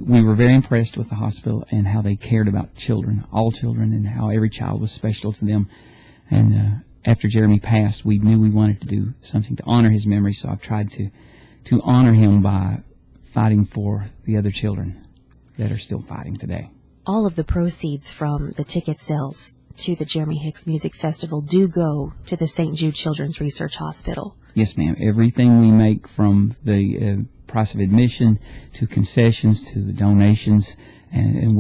we were very impressed with the hospital and how they cared about children, all children, and how every child was special to them. And after Jeremy passed, we knew we wanted to do something to honor his memory, so I've tried to honor him by fighting for the other children that are still fighting today. All of the proceeds from the ticket sales to the Jeremy Hicks Music Festival do go to the St. Jude Children's Research Hospital. Yes, ma'am. Everything we make, from the price of admission to concessions to the donations, and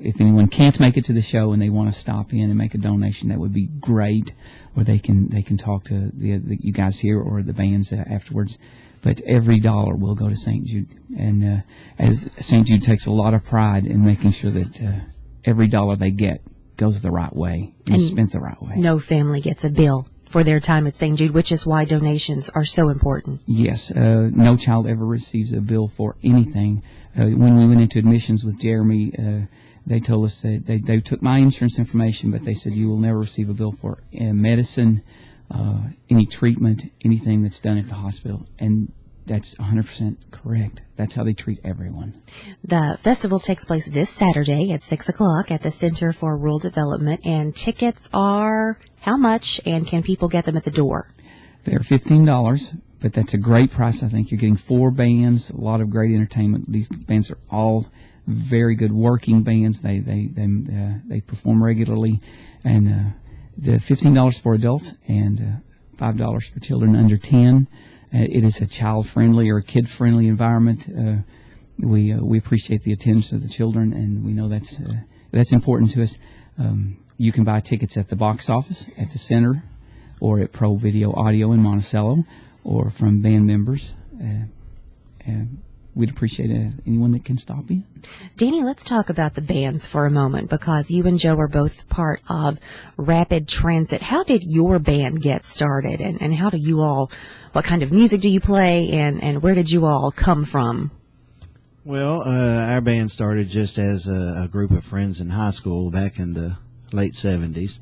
if anyone can't make it to the show and they want to stop in and make a donation, that would be great. Or they can talk to you guys here or the bands afterwards. But every dollar will go to St. Jude, and as St. Jude takes a lot of pride in making sure that every dollar they get goes the right way and is spent the right way. No family gets a bill for their time at St. Jude, which is why donations are so important. Yes, no child ever receives a bill for anything. When we went into admissions with Jeremy, they told us that they took my insurance information, but they said you will never receive a bill for medicine, any treatment, anything that's done at the hospital. And that's 100% correct. That's how they treat everyone. The festival takes place this Saturday at 6 o'clock at the Center for Rural Development, and tickets are how much, and can people get them at the door? They're $15, but that's a great price. I think you're getting 4 bands, a lot of great entertainment. These bands are all very good working bands. They perform regularly, and the $15 for adults and $5 for children under 10. It is a child-friendly or a kid-friendly environment. We appreciate the attention of the children, and we know that's important to us. You can buy tickets at the box office at the center, or at Pro Video Audio in Monticello, or from band members. We'd appreciate anyone that can stop in. Danny, let's talk about the bands for a moment, because you and Joe are both part of Rapid Transit. How did your band get started, and how do you all, what kind of music do you play, and where did you all come from? Well, our band started just as a group of friends in high school back in the late 70s,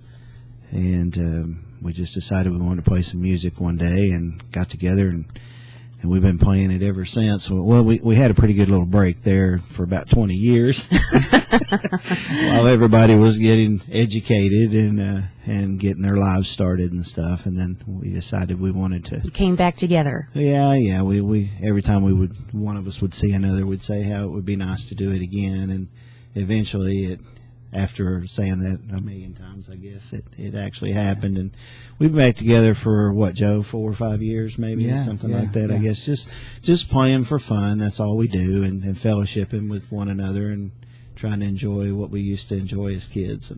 and we just decided we wanted to play some music one day and got together, and we've been playing it ever since. Well, we had a pretty good little break there for about 20 years while everybody was getting educated and getting their lives started and stuff. And then we decided we wanted to. You came back together. Yeah. We every time one of us would see another, we'd say how it would be nice to do it again. And eventually, after saying that a million times, I guess it actually happened, and we've been back together for what, Joe, 4 or 5 years, maybe, something like that. I guess just playing for fun. That's all we do, and fellowshipping with one another and trying to enjoy what we used to enjoy as kids.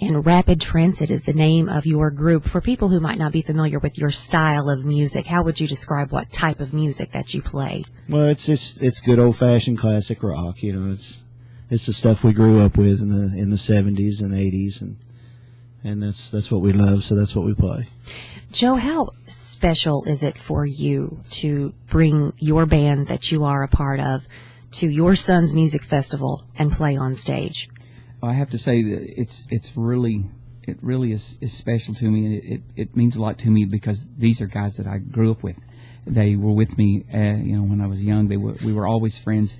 And Rapid Transit is the name of your group. For people who might not be familiar with your style of music, how would you describe what type of music that you play? Well, it's good old-fashioned classic rock. You know, it's the stuff we grew up with in the 70s and 80s, and that's what we love, so that's what we play. Joe, how special is it for you to bring your band that you are a part of to your son's music festival and play on stage? I have to say that it really is special to me, and it means a lot to me because these are guys that I grew up with. They were with me, when I was young. We were always friends.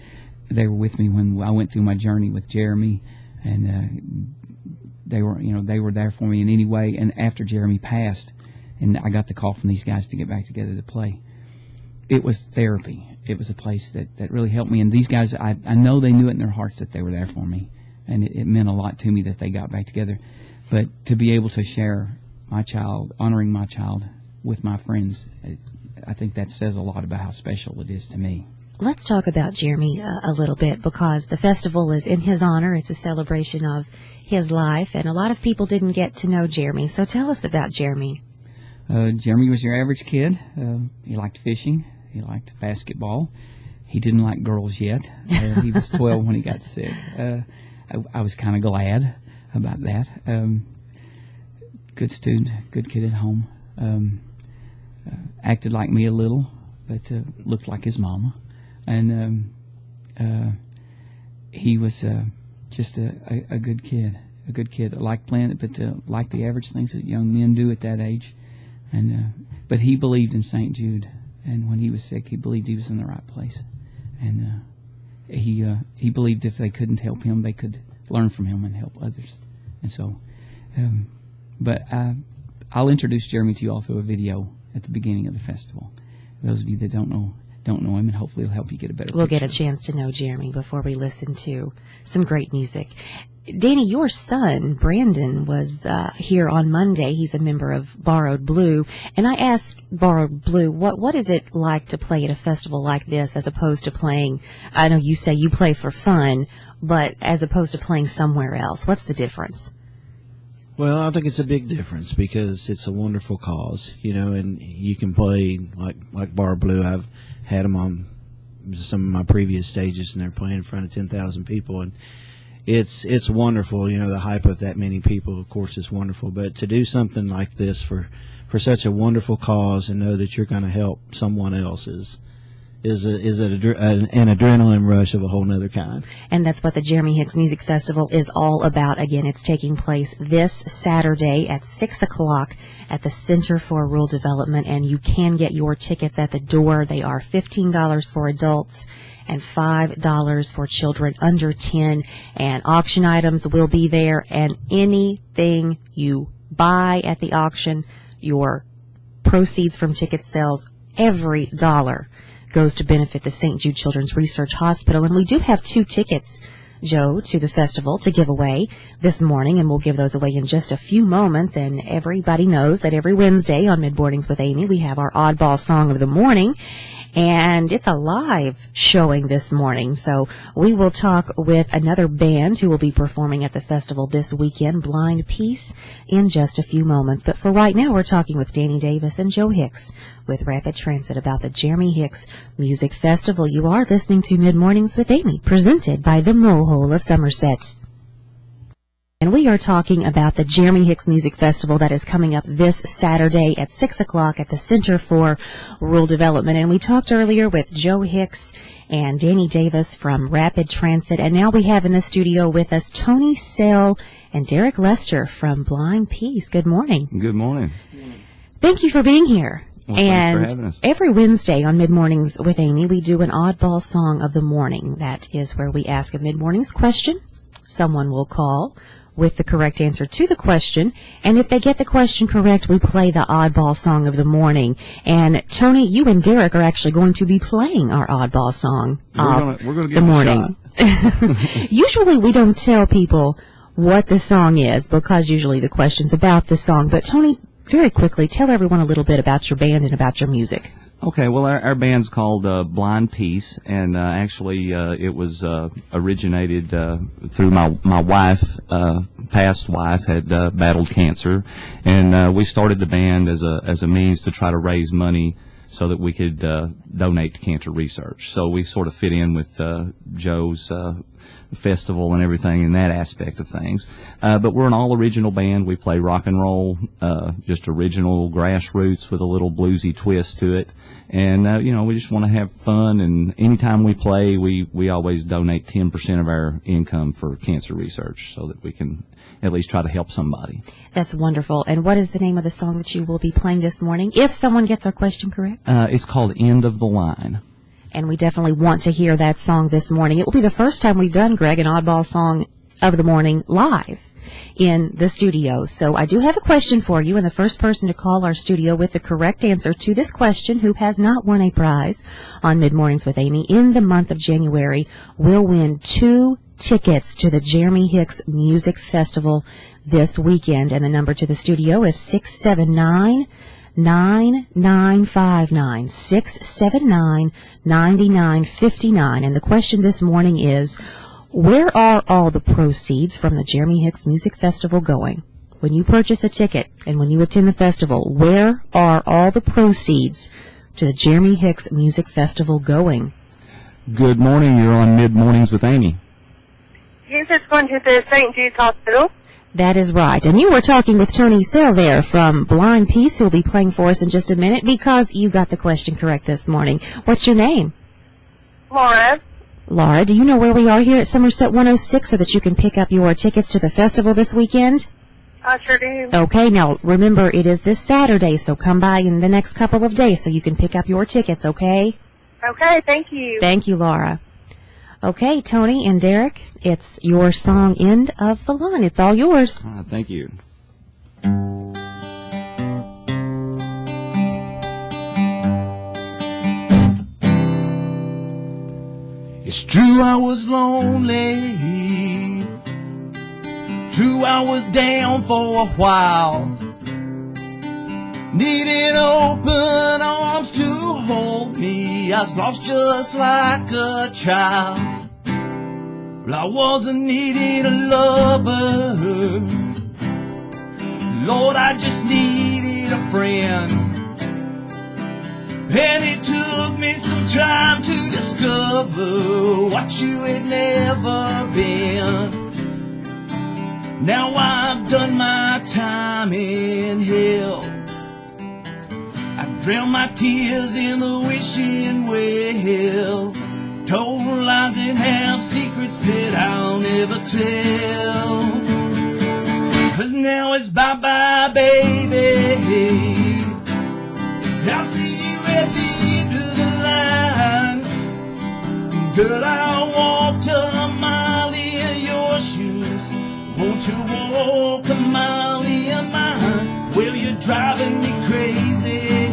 They were with me when I went through my journey with Jeremy, and they were there for me in any way. And after Jeremy passed, and I got the call from these guys to get back together to play, it was therapy. It was a place that really helped me. And these guys, I know they knew it in their hearts that they were there for me, and it meant a lot to me that they got back together. But to be able to share my child, honoring my child with my friends, I think that says a lot about how special it is to me. Let's talk about Jeremy a little bit, because the festival is in his honor. It's a celebration of his life, and a lot of people didn't get to know Jeremy. So tell us about Jeremy. Jeremy was your average kid. He liked fishing. He liked basketball. He didn't like girls yet. He was 12 when he got sick. I was kind of glad about that. Good student, good kid at home. Acted like me a little, but looked like his mama. And he was just a good kid, liked playing it, but liked the average things that young men do at that age. And but he believed in St. Jude, and when he was sick, he believed he was in the right place. And he believed if they couldn't help him, they could learn from him and help others. And so, but I'll introduce Jeremy to you all through a video at the beginning of the festival. Those of you that don't know him, and hopefully it'll help you get a better We'll picture. get a chance to know Jeremy before we listen to some great music. Danny, your son, Brandon, was here on Monday. He's a member of Borrowed Blue. And I asked Borrowed Blue, what is it like to play at a festival like this as opposed to playing, I know you say you play for fun, but as opposed to playing somewhere else? What's the difference? Well, I think it's a big difference because it's a wonderful cause, and you can play like Bar Blue. I've had them on some of my previous stages, and they're playing in front of 10,000 people, and it's wonderful. The hype of that many people, of course, is wonderful. But to do something like this for such a wonderful cause and know that you're going to help someone else is an adrenaline rush of a whole nother kind. And that's what the Jeremy Hicks Music Festival is all about. Again, it's taking place this Saturday at 6 o'clock at the Center for Rural Development, and you can get your tickets at the door. They are $15 for adults and $5 for children under 10, and auction items will be there, and anything you buy at the auction, your proceeds from ticket sales, every dollar goes to benefit the St. Jude Children's Research Hospital. And we do have 2 tickets, Joe, to the festival to give away this morning, and we'll give those away in just a few moments. And everybody knows that every Wednesday on Mid Mornings with Amy, we have our oddball song of the morning, and it's a live showing this morning. So we will talk with another band who will be performing at the festival this weekend, Blind Peace, in just a few moments. But for right now, we're talking with Danny Davis and Joe Hicks with Rapid Transit about the Jeremy Hicks Music Festival. You are listening to Mid Mornings with Amy, presented by the Mohole of Somerset. And we are talking about the Jeremy Hicks Music Festival that is coming up this Saturday at 6 o'clock at the Center for Rural Development. And we talked earlier with Joe Hicks and Danny Davis from Rapid Transit. And now we have in the studio with us Tony Sell and Derek Lester from Blind Peace. Good morning. Good morning. Thank you for being here. Well, thanks for having us. Every Wednesday on Mid Mornings with Amy, we do an oddball song of the morning. That is where we ask a Mid Mornings question. Someone will call with the correct answer to the question, and if they get the question correct, we play the oddball song of the morning. And Tony, you and Derek are actually going to be playing our oddball song We're going to give the morning. Usually we don't tell people what the song is because usually the question's about the song. But Tony, very quickly, tell everyone a little bit about your band and about your music. Okay, well, our band's called Blind Peace, and actually it was originated through my wife, past wife, had battled cancer, and we started the band as a means to try to raise money so that we could donate to cancer research. So we sort of fit in with Joe's festival and everything in that aspect of things. But we're an all-original band. We play rock and roll, just original grassroots with a little bluesy twist to it. And, we just want to have fun. And anytime we play, we always donate 10% of our income for cancer research so that we can at least try to help somebody. That's wonderful. And what is the name of the song that you will be playing this morning, if someone gets our question correct? It's called End of the Line. And we definitely want to hear that song this morning. It will be the first time we've done, Greg, an oddball song of the morning live in the studio. So I do have a question for you, and the first person to call our studio with the correct answer to this question, who has not won a prize on Mid Mornings with Amy in the month of January, will win 2 tickets to the Jeremy Hicks Music Festival this weekend. And the number to the studio is 679-9959, 679-9959. And the question this morning is, where are all the proceeds from the Jeremy Hicks Music Festival going? When you purchase a ticket and when you attend the festival, where are all the proceeds to the Jeremy Hicks Music Festival going? Good morning. You're on Mid Mornings with Amy. Yes, it's going to the St. Jude's Hospital. That is right. And you were talking with Tony Sell there from Blind Peace, who will be playing for us in just a minute because you got the question correct this morning. What's your name? Laura. Laura, do you know where we are here at Somerset 106 so that you can pick up your tickets to the festival this weekend? I sure do. Okay, now remember it is this Saturday, so come by in the next couple of days so you can pick up your tickets, okay? Okay, thank you. Thank you, Laura. Okay, Tony and Derek, it's your song, End of the Line. It's all yours. Thank you. It's true I was lonely, true I was down for a while, needing open arms to hold me. I was lost just like a child. Well, I wasn't needing a lover, Lord, I just needed a friend. And it took me some time to discover what you had never been. Now I've done my time in hell. I drowned my tears in the wishing well, told lies and have secrets that I'll never tell. 'Cause now it's bye-bye, baby. I'll see you at the end of the line. Girl, I walked a mile in your shoes. Won't you walk a mile in mine? Well, you're driving me crazy.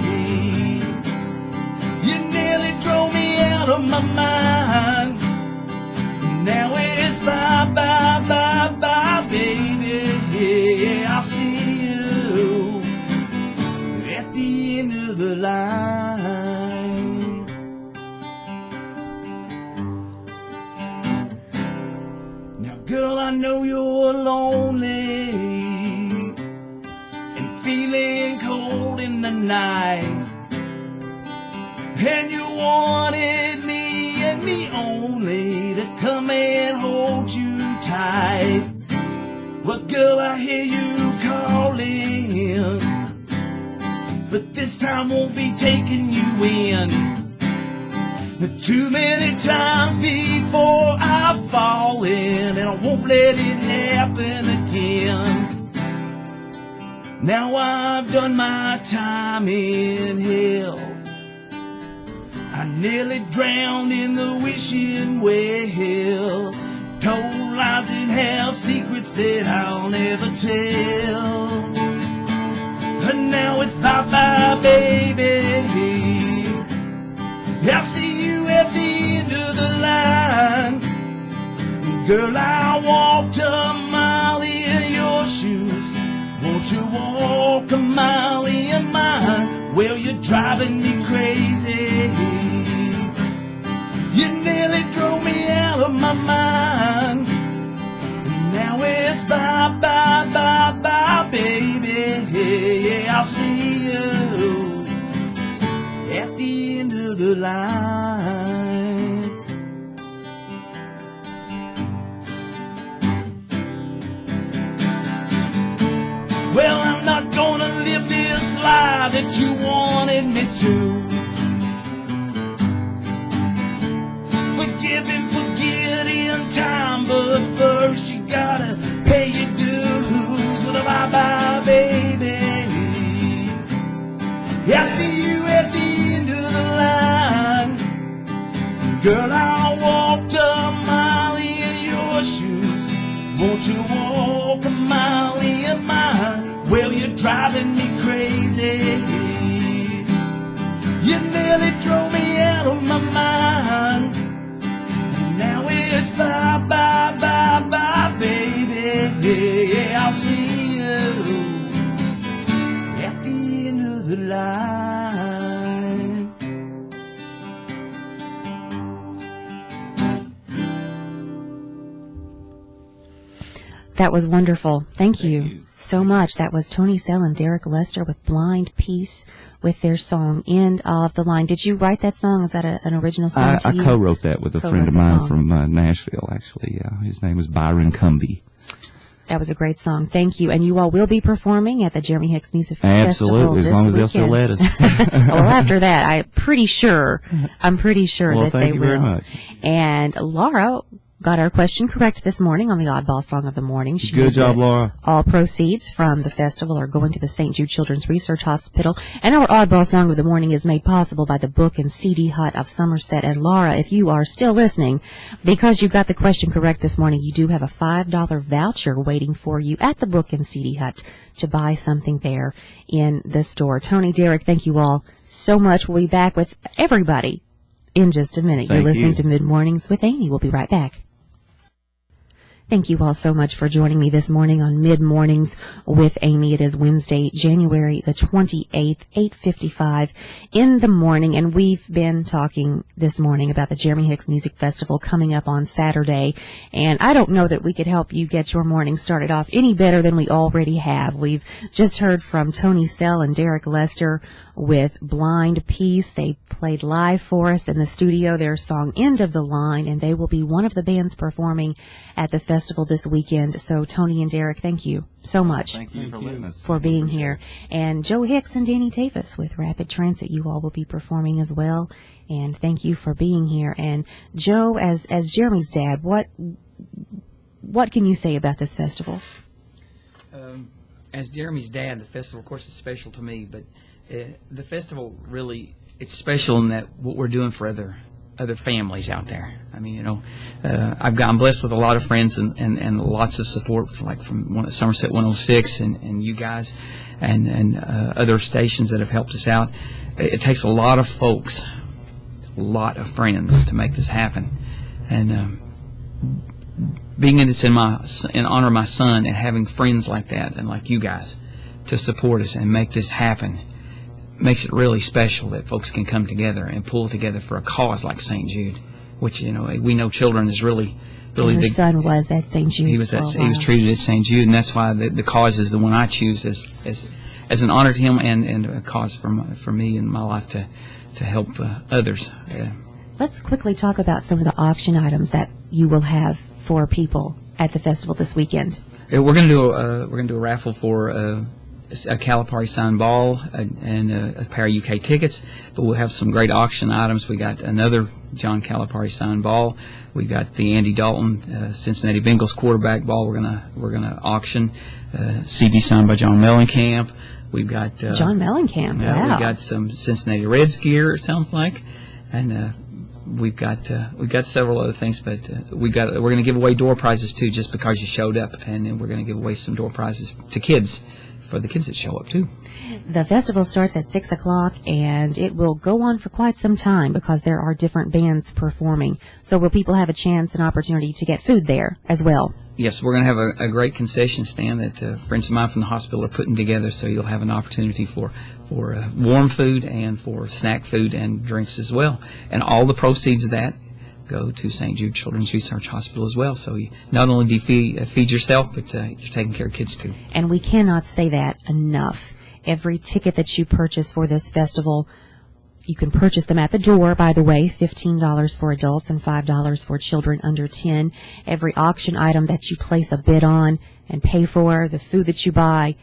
You nearly drove me out of my mind. Now it's bye, bye, bye, bye, baby. Yeah, I'll see you at the end of the line. Now, girl, I know you're lonely and feeling cold in the night, and you wanted me and me only to come and hold you tight. Well, girl, I hear you calling, but this time won't be taking you in. Too many times before I've fallen, and I won't let it happen again. Now I've done my time in hell. I nearly drowned in the wishing well, told lies and have secrets that I'll never tell. And now it's bye-bye, baby. I'll see you at the end of the line. Girl, I walked a mile in your shoes. Won't you walk a mile in mine? Well, you're driving me crazy. You nearly drove me out of my mind. Now it's bye, bye, bye, bye, baby. Yeah, I'll see you at the end of the line. Well, I'm not gonna live this life that you wanted me to. Forgive and forget in time, but first you gotta pay your dues. Well, bye-bye, baby. I see you at the end of the line. Girl, I walked a mile in your shoes. Won't you walk a mile in mine? Well, you're driving me crazy. You nearly drove me out of my mind. Now it's bye, bye, bye, bye, baby. Yeah, I'll see you at the end of the line. That was wonderful. Thank you so much. That was Tony Sell and Derek Lester with Blind Peace with their song, End of the Line. Did you write that song? Is that an original song to you? I co-wrote that with a friend of mine from Nashville, actually. Yeah, his name is Byron Cumbie. That was a great song. Thank you. And you all will be performing at the Jeremy Hicks Music Festival Absolutely, as long as they'll still let us. Well, after that, I'm pretty sure well, that they will. thank you very much. And Laura, got our question correct this morning on the Oddball Song of the Morning. She Good made job, it. Laura. All proceeds from the festival are going to the St. Jude Children's Research Hospital. And our Oddball Song of the Morning is made possible by the Book and CD Hut of Somerset. And Laura, if you are still listening, because you got the question correct this morning, you do have a $5 voucher waiting for you at the Book and CD Hut to buy something there in the store. Tony, Derek, thank you all so much. We'll be back with everybody in just a minute. You're listening to Mid Mornings with Amy. We'll be right back. Thank you all so much for joining me this morning on Mid Mornings with Amy. It is Wednesday, January the 28th, 8:55 in the morning, and we've been talking this morning about the Jeremy Hicks Music Festival coming up on Saturday, and I don't know that we could help you get your morning started off any better than we already have. We've just heard from Tony Sell and Derek Lester with Blind Peace. They played live for us in the studio their song End of the Line, and they will be one of the bands performing at the festival this weekend. So Tony and Derek, thank you so much. Thank you for letting us. For being here. And Joe Hicks and Danny Tavis with Rapid Transit, you all will be performing as well. And thank you for being here. And Joe, as Jeremy's dad, what can you say about this festival? As Jeremy's dad, the festival, of course, is special to me, but the festival really, it's special in that what we're doing for other families out there. I mean, you know, I'm blessed with a lot of friends and lots of support from Somerset 106 and you guys and other stations that have helped us out. It takes a lot of folks, a lot of friends to make this happen. And being it's in honor of my son and having friends like that and like you guys to support us and make this happen makes it really special that folks can come together and pull together for a cause like St. Jude, which, you know, we know children is really Your big. son was at St. Jude. He was treated at St. Jude, and that's why the cause is the one I choose as an honor to him and a cause for me in my life to help others. Let's quickly talk about some of the auction items that you will have for people at the festival this weekend. We're going to do a raffle for a Calipari signed ball and a pair of UK tickets, but we'll have some great auction items. We got another John Calipari signed ball. We got the Andy Dalton Cincinnati Bengals quarterback ball. We're gonna auction. CD signed by John Mellencamp. We've got John Mellencamp. Wow. We got some Cincinnati Reds gear. It sounds like, and we've got several other things, but we're going to give away door prizes too, just because you showed up, and then we're going to give away some door prizes to kids, for the kids that show up too. The festival starts at 6 o'clock, and it will go on for quite some time because there are different bands performing. So will people have a chance and opportunity to get food there as well? Yes, we're going to have a great concession stand that friends of mine from the hospital are putting together, so you'll have an opportunity for warm food and for snack food and drinks as well. And all the proceeds of that go to St. Jude Children's Research Hospital as well. So you not only do you feed yourself, but you're taking care of kids too. And we cannot say that enough. Every ticket that you purchase for this festival, you can purchase them at the door, by the way, $15 for adults and $5 for children under 10. Every auction item that you place a bid on and pay for, the food that you buy,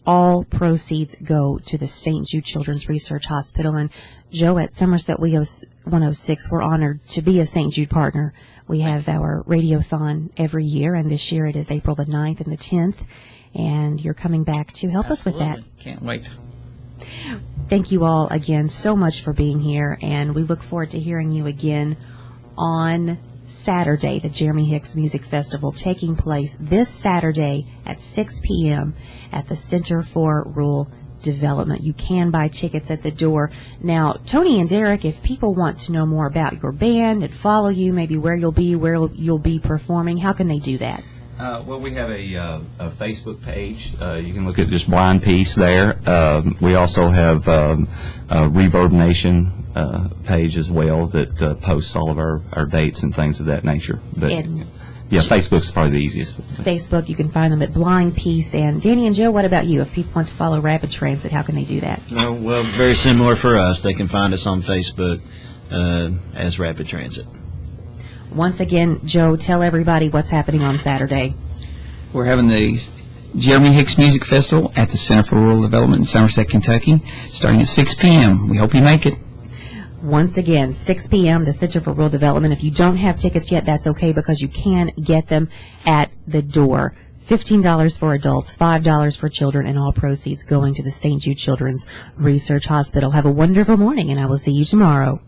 all proceeds go to the St. Jude Children's Research Hospital. And Joe, at Somerset 106, we're honored to be a St. Jude partner. We have our radiothon every year, and this year it is April the 9th and the 10th. And you're coming back to help us with that. Can't wait. Thank you all again so much for being here, and we look forward to hearing you again on Saturday, the Jeremy Hicks Music Festival, taking place this Saturday at 6 p.m. at the Center for Rural Development. You can buy tickets at the door. Now, Tony and Derek, if people want to know more about your band and follow you, maybe where you'll be performing, how can they do that? Well, we have a Facebook page. You can look at just Blind Peace there. We also have a Reverb Nation page as well that posts all of our dates and things of that nature. But yeah, Facebook's probably the easiest. Facebook, you can find them at Blind Peace. And Danny and Joe, what about you? If people want to follow Rapid Transit, how can they do that? Well, very similar for us. They can find us on Facebook as Rapid Transit. Once again, Joe, tell everybody what's happening on Saturday. We're having the Jeremy Hicks Music Festival at the Center for Rural Development in Somerset, Kentucky, starting at 6 p.m. We hope you make it. Once again, 6 p.m., the Center for Rural Development. If you don't have tickets yet, that's okay because you can get them at the door. $15 for adults, $5 for children, and all proceeds going to the St. Jude Children's Research Hospital. Have a wonderful morning, and I will see you tomorrow.